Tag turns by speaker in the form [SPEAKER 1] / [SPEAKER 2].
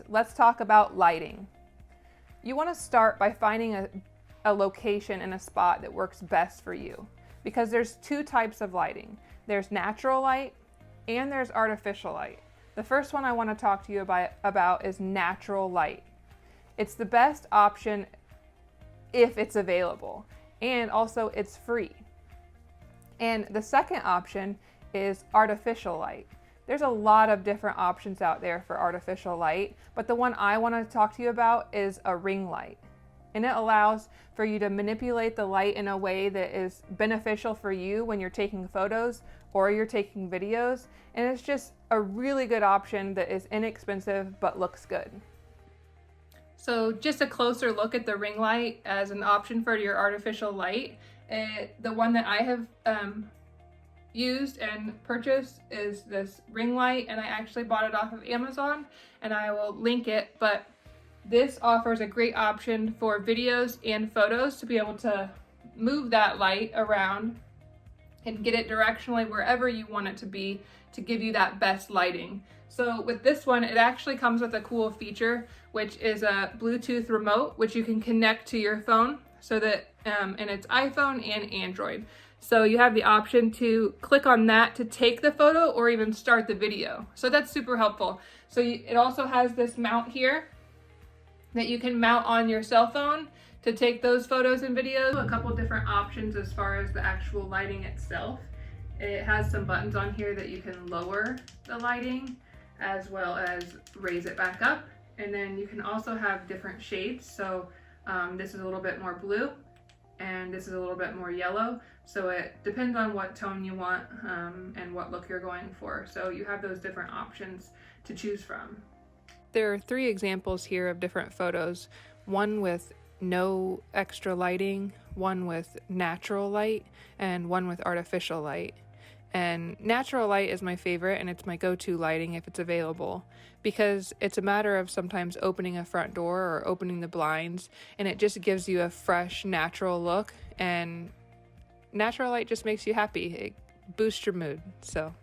[SPEAKER 1] let's talk about lighting. You want to start by finding a location and a spot that works best for you, because there's two types of lighting. There's natural light and there's artificial light. The first one I want to talk to you about is natural light. It's the best option if it's available, and also it's free. And the second option is artificial light. There's a lot of different options out there for artificial light, but the one I want to talk to you about is a ring light. And it allows for you to manipulate the light in a way that is beneficial for you when you're taking photos or you're taking videos. And it's just a really good option that is inexpensive but looks good. So just a closer look at the ring light as an option for your artificial light. The one that I have used and purchased is this ring light, and I actually bought it off of Amazon, and I will link it. But this offers a great option for videos and photos to be able to move that light around and get it directionally wherever you want it to be to give you that best lighting. So with this one, it actually comes with a cool feature, which is a Bluetooth remote, which you can connect to your phone, so that, and it's iPhone and Android. So you have the option to click on that to take the photo or even start the video. So that's super helpful. So it also has this mount here that you can mount on your cell phone to take those photos and videos. A couple different options as far as the actual lighting itself. It has some buttons on here that you can lower the lighting as well as raise it back up. And then you can also have different shades. So this is a little bit more blue and this is a little bit more yellow. So it depends on what tone you want and what look you're going for. So you have those different options to choose from. There are 3 examples here of different photos. One with no extra lighting, one with natural light, and one with artificial light. And natural light is my favorite, and it's my go-to lighting if it's available, because it's a matter of sometimes opening a front door or opening the blinds, and it just gives you a fresh, natural look, and natural light just makes you happy. It boosts your mood. So